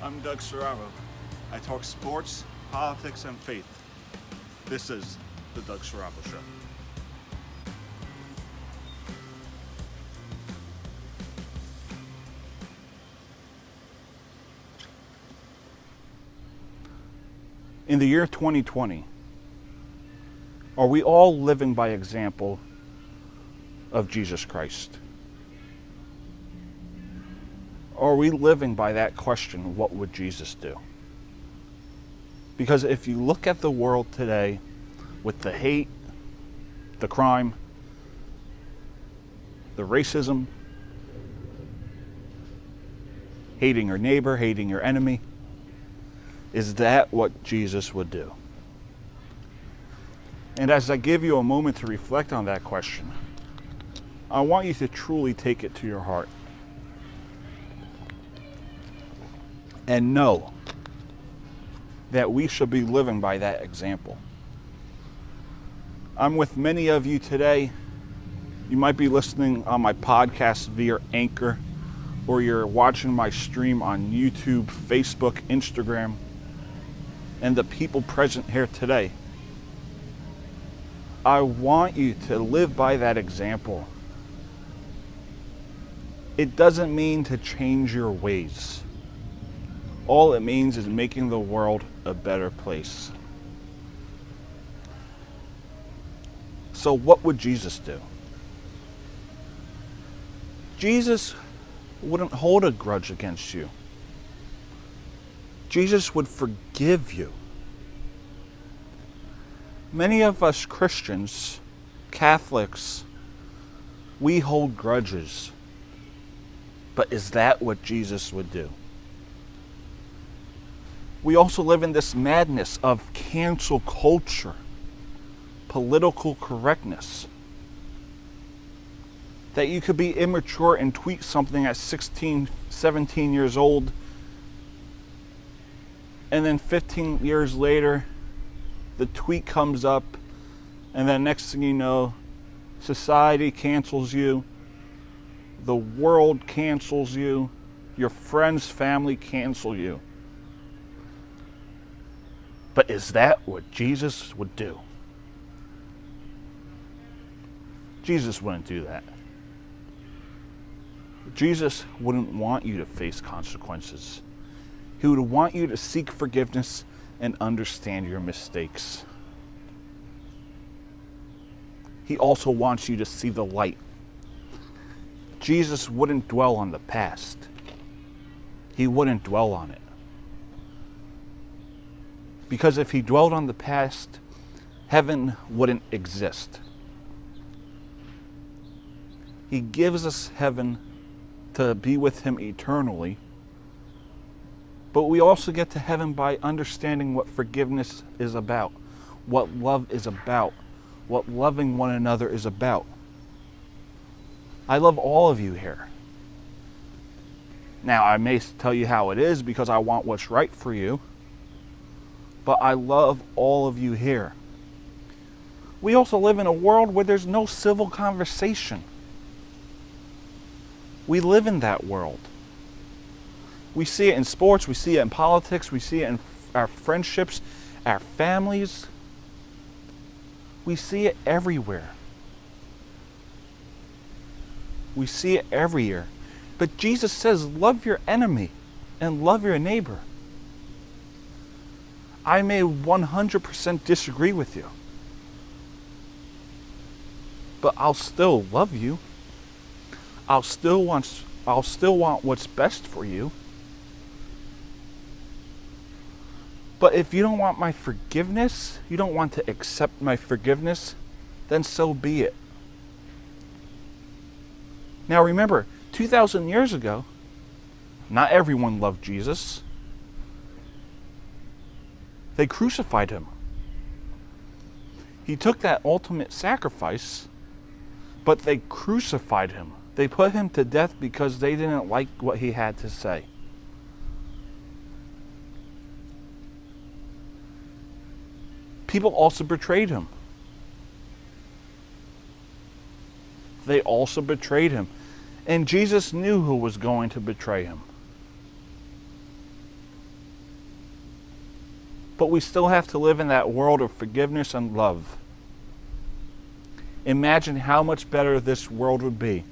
I'm Doug Serraro. I talk sports, politics, and faith. This is the Doug Serraro Show. In the year 2020, are we all living by example of Jesus Christ? Are we living by that question, what would Jesus do? Because if you look at the world today with the hate, the crime, the racism, hating your neighbor, hating your enemy, is that what Jesus would do? And as I give you a moment to reflect on that question, I want you to truly take it to your heart and know that we should be living by that example. I'm with many of you today. You might be listening on my podcast via Anchor, or you're watching my stream on YouTube, Facebook, Instagram, and the people present here today. I want you to live by that example. It doesn't mean to change your ways. All it means is making the world a better place. So what would Jesus do? Jesus wouldn't hold a grudge against you. Jesus would forgive you. Many of us Christians, Catholics, we hold grudges. But is that what Jesus would do? We also live in this madness of cancel culture, political correctness. That you could be immature and tweet something at 16, 17 years old, and then 15 years later, the tweet comes up, and then next thing you know, society cancels you, the world cancels you, your friends, family cancel you. But is that what Jesus would do? Jesus wouldn't do that. Jesus wouldn't want you to face consequences. He would want you to seek forgiveness and understand your mistakes. He also wants you to see the light. Jesus wouldn't dwell on the past. He wouldn't dwell on it. Because if he dwelled on the past, heaven wouldn't exist. He gives us heaven to be with him eternally. But we also get to heaven by understanding what forgiveness is about, what love is about, what loving one another is about. I love all of you here. Now, I may tell you how it is because I want what's right for you, but I love all of you here. We also live in a world where there's no civil conversation. We live in that world. We see it in sports, we see it in politics, we see it in our friendships, our families. We see it everywhere. We see it every year. But Jesus says, love your enemy and love your neighbor. I may 100% disagree with you, but I'll still love you. I'll still want what's best for you. But if you don't want my forgiveness, you don't want to accept my forgiveness, then so be it. Now remember, 2,000 years ago, not everyone loved Jesus. They crucified him. He took that ultimate sacrifice, but they crucified him. They put him to death because they didn't like what he had to say. People also betrayed him. They also betrayed him. And Jesus knew who was going to betray him. But we still have to live in that world of forgiveness and love. Imagine how much better this world would be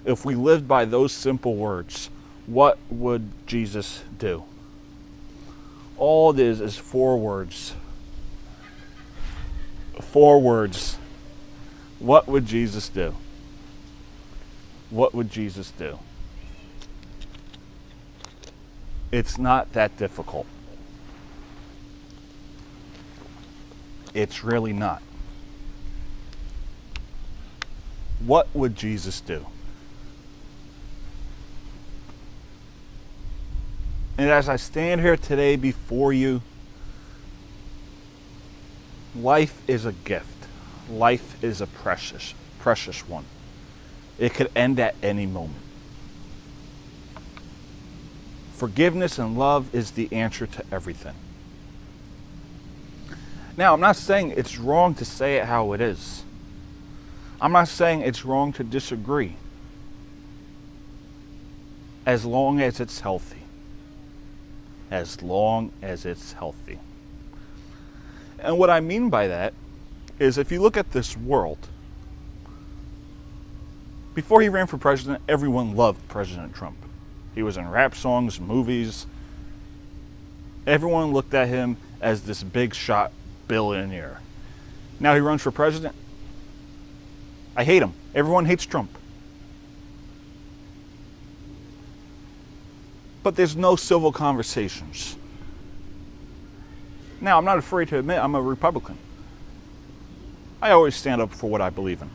if we lived by those simple words. What would Jesus do? All it is 4 words. 4 words. What would Jesus do? What would Jesus do? It's not that difficult. It's really not. What would Jesus do? And as I stand here today before you, life is a gift. Life is a precious, precious one. It could end at any moment. Forgiveness and love is the answer to everything. Now, I'm not saying it's wrong to say it how it is. I'm not saying it's wrong to disagree, as long as it's healthy. As long as it's healthy. And what I mean by that is, if you look at this world, before he ran for president, everyone loved President Trump. He was in rap songs, movies. Everyone looked at him as this big shot billionaire. Now he runs for president. I hate him. Everyone hates Trump. But there's no civil conversations. Now, I'm not afraid to admit I'm a Republican. I always stand up for what I believe in.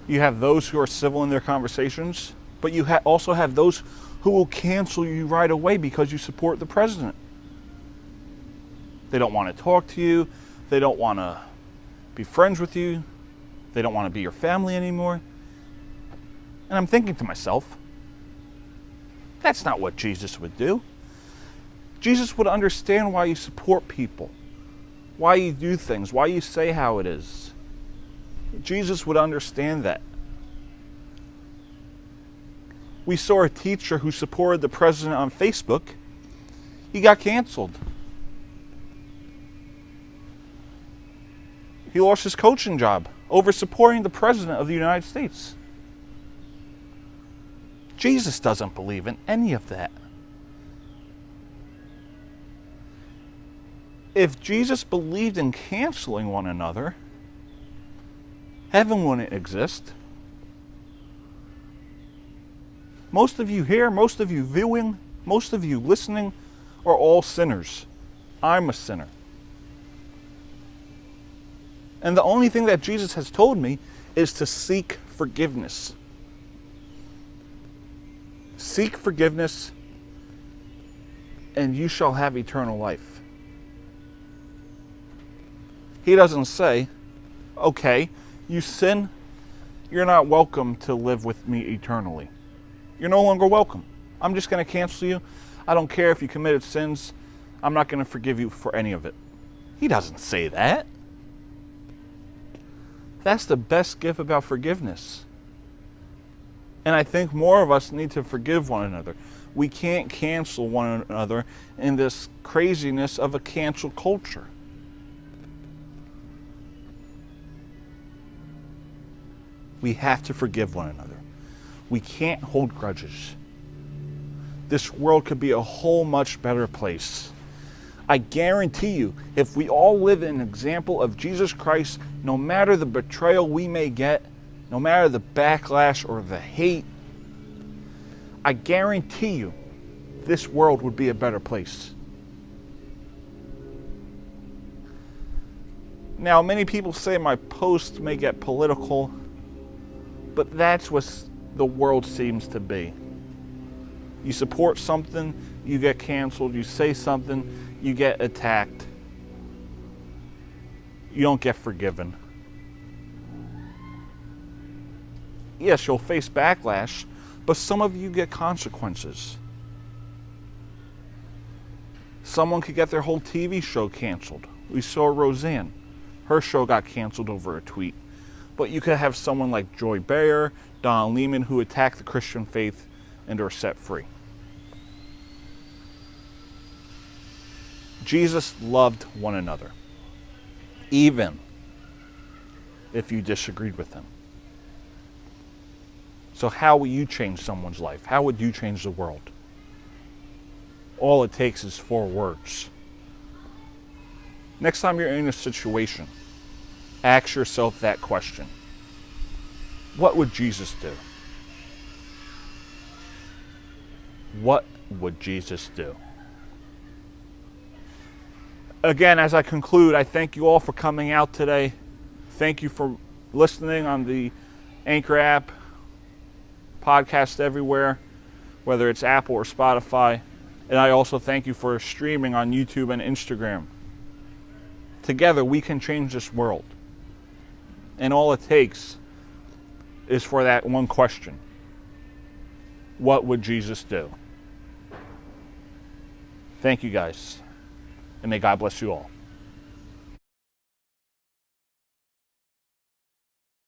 You have those who are civil in their conversations, but you also have those who will cancel you right away because you support the president. They don't want to talk to you. They don't want to be friends with you. They don't want to be your family anymore. And I'm thinking to myself, that's not what Jesus would do. Jesus would understand why you support people, why you do things, why you say how it is. Jesus would understand that. We saw a teacher who supported the president on Facebook. He got canceled. He lost his coaching job over supporting the president of the United States. Jesus doesn't believe in any of that. If Jesus believed in canceling one another, heaven wouldn't exist. Most of you here, most of you viewing, most of you listening are all sinners. I'm a sinner. And the only thing that Jesus has told me is to seek forgiveness. Seek forgiveness, and you shall have eternal life. He doesn't say, okay, you sin, you're not welcome to live with me eternally. You're no longer welcome. I'm just going to cancel you. I don't care if you committed sins. I'm not going to forgive you for any of it. He doesn't say that. That's the best gift about forgiveness. And I think more of us need to forgive one another. We can't cancel one another in this craziness of a cancel culture. We have to forgive one another. We can't hold grudges. This world could be a whole much better place. I guarantee you, if we all live an example of Jesus Christ, no matter the betrayal we may get, no matter the backlash or the hate, I guarantee you, this world would be a better place. Now, many people say my posts may get political, but that's what the world seems to be. You support something, you get canceled. You say something, you get attacked. You don't get forgiven. Yes, you'll face backlash, but some of you get consequences. Someone could get their whole TV show canceled. We saw Roseanne. Her show got canceled over a tweet. But you could have someone like Joy Behar, Don Lehman, who attacked the Christian faith and are set free. Jesus loved one another, even if you disagreed with him. So how will you change someone's life? How would you change the world? All it takes is 4 words. Next time you're in a situation, ask yourself that question. What would Jesus do? What would Jesus do? Again, as I conclude, I thank you all for coming out today. Thank you for listening on the Anchor app, podcast everywhere, whether it's Apple or Spotify. And I also thank you for streaming on YouTube and Instagram. Together, we can change this world. And all it takes is for that one question. What would Jesus do? Thank you guys. And may God bless you all.